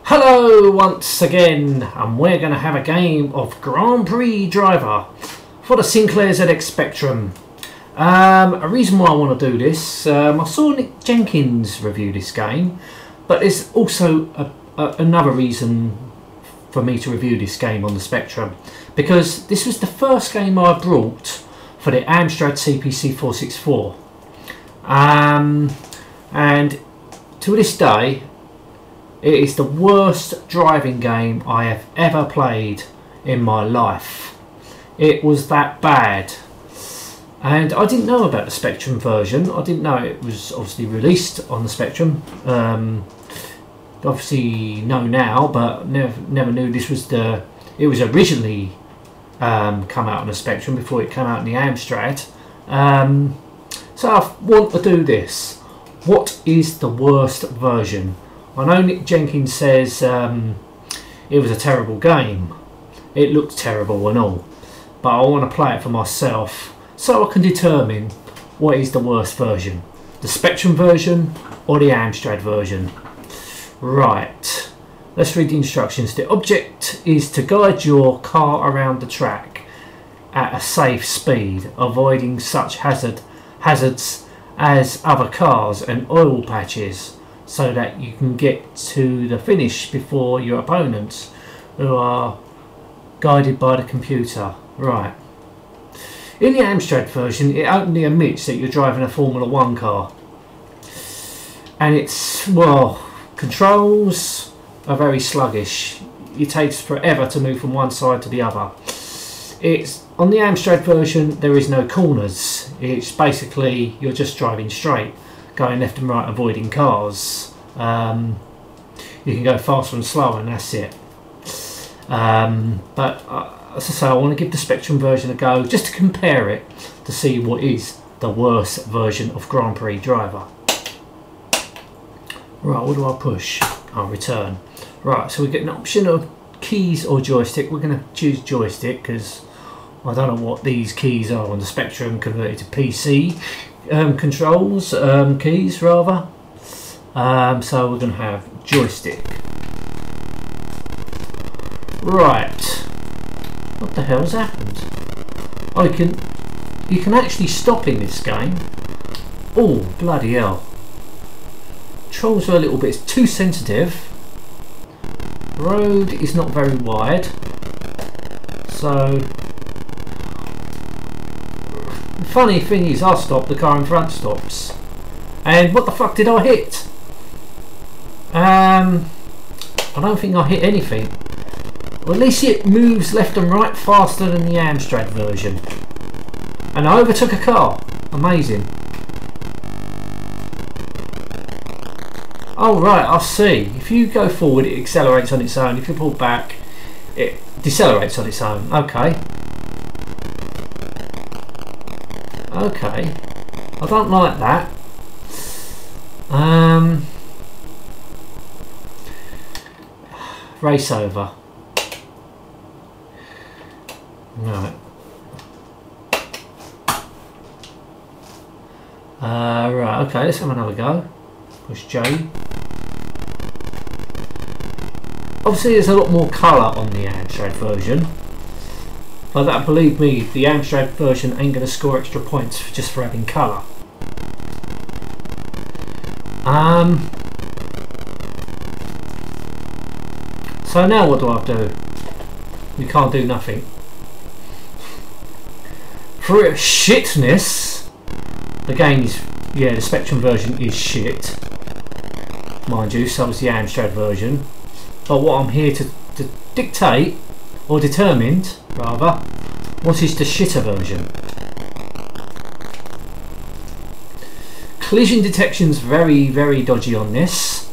Hello once again, and we're going to have a game of Grand Prix Driver for the Sinclair ZX Spectrum. A reason why I want to do this, I saw Nick Jenkins review this game, but there's also another reason for me to review this game on the Spectrum, because this was the first game I brought for the Amstrad CPC 464, and to this day it is the worst driving game I have ever played in my life. It was that bad, and I didn't know about the Spectrum version. I didn't know it was obviously released on the Spectrum. Obviously know now, but never knew this was the. It was originally come out on the Spectrum before it came out in the Amstrad. So I want to do this. What is the worst version? I know Nick Jenkins says it was a terrible game. It looked terrible and all, but I want to play it for myself so I can determine what is the worst version, the Spectrum version or the Amstrad version. Right, let's read the instructions. The object is to guide your car around the track at a safe speed, avoiding such hazards as other cars and oil patches, so that you can get to the finish before your opponents, who are guided by the computer. Right. In the Amstrad version, it openly admits that you're driving a Formula 1 car, and it's, well, controls are very sluggish. It takes forever to move from one side to the other. It's on the Amstrad version, there is no corners. It's basically you're just driving straight, going left and right, avoiding cars. You can go faster and slower, and that's it. But as I say, I want to give the Spectrum version a go just to compare it to see what is the worst version of Grand Prix Driver. Right, what do I push? I'll return. Right, so we get an option of keys or joystick. We're going to choose joystick because I don't know what these keys are on the Spectrum converted to PC controls, keys rather. So we're going to have joystick. Right. What the hell's happened? Oh, you can actually stop in this game. Oh, bloody hell. Controls are a little bit too sensitive. Road is not very wide. So the funny thing is, I stop, the car in front stops. And what the fuck did I hit? I don't think I hit anything. Well, at least it moves left and right faster than the Amstrad version. And I overtook a car. Amazing. Oh right, I see. If you go forward, it accelerates on its own. If you pull back, it decelerates on its own. Okay. Okay. I don't like that. Race over. Right. Right, okay, let's have another go. Push J. Obviously there's a lot more colour on the Amstrad version, but that, believe me, the Amstrad version ain't going to score extra points just for having colour. So now what do I do? We can't do nothing. For its shitness, the game is, yeah, the Spectrum version is shit, mind you, so is the Amstrad version. But what I'm here to dictate, or determined rather, what is the shitter version. Collision detection's very, very dodgy on this.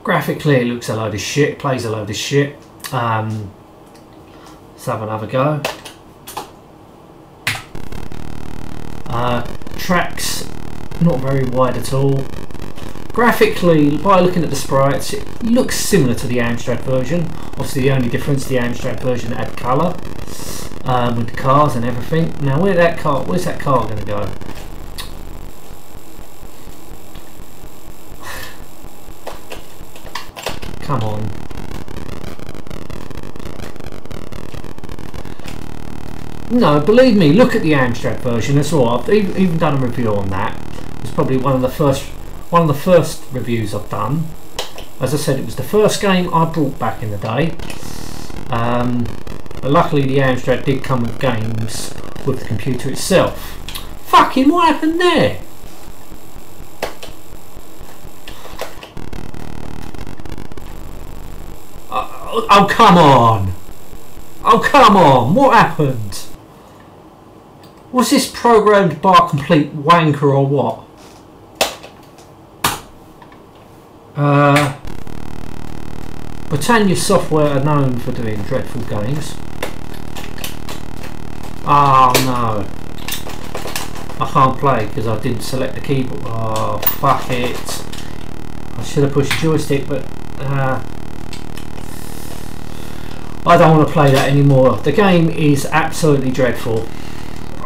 Graphically it looks a load of shit, it plays a load of shit. Let's have another go. Tracks not very wide at all. Graphically, by looking at the sprites, it looks similar to the Amstrad version. Obviously the only difference, the Amstrad version had colour. with the cars and everything. Now where's that car going to go? Come on. No, believe me, look at the Amstrad version. That's all. I've even done a review on that. It's probably one of the first reviews I've done. As I said, it was the first game I brought back in the day. But luckily the Amstrad did come with games with the computer itself. Fucking what happened there? Oh come on! Oh come on! What happened? Was this programmed by a complete wanker or what? Britannia Software are known for doing dreadful games. Oh no. I can't play because I didn't select the keyboard. Oh fuck it. I should have pushed the joystick, but I don't want to play that anymore. The game is absolutely dreadful.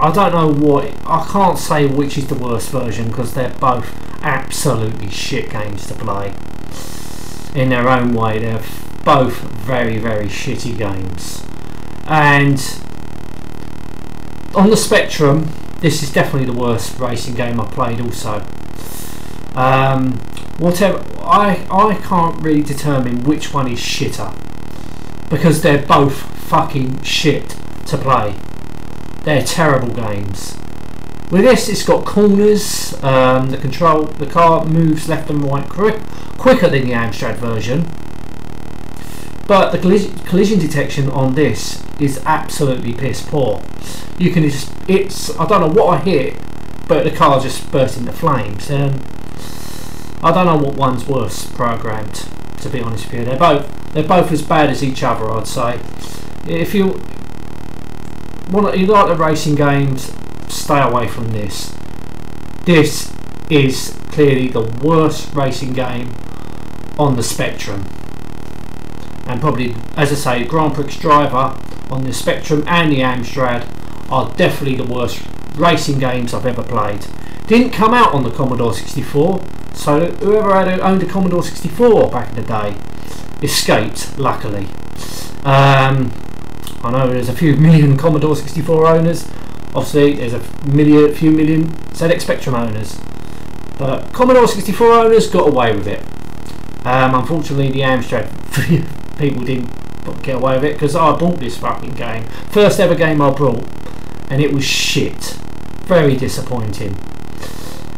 I don't know what, I can't say which is the worst version because they're both absolutely shit games to play. In their own way, they're both very, very shitty games. And on the spectrum, this is definitely the worst racing game I played also. Whatever, I can't really determine which one is shitter because they're both fucking shit to play. They're terrible games. With this, it's got corners. The car moves left and right quicker than the Amstrad version, but the collision detection on this is absolutely piss poor. You can I don't know what I hit, but the car just burst into flames. I don't know what one's worse programmed, to be honest with you. They're both as bad as each other, I'd say. If you like the racing games, stay away from this. This is clearly the worst racing game on the spectrum, and probably, as I say, Prix Driver on the spectrum and the Amstrad are definitely the worst racing games I've ever played. Didn't come out on the Commodore 64, so whoever owned a Commodore 64 back in the day escaped, luckily. I know there's a few million Commodore 64 owners. Obviously, there's a few million ZX Spectrum owners. But Commodore 64 owners got away with it. Unfortunately, the Amstrad people didn't get away with it because I bought this fucking game. First ever game I brought, and it was shit. Very disappointing.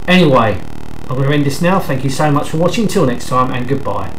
Anyway, I'm going to end this now. Thank you so much for watching. Till next time, and goodbye.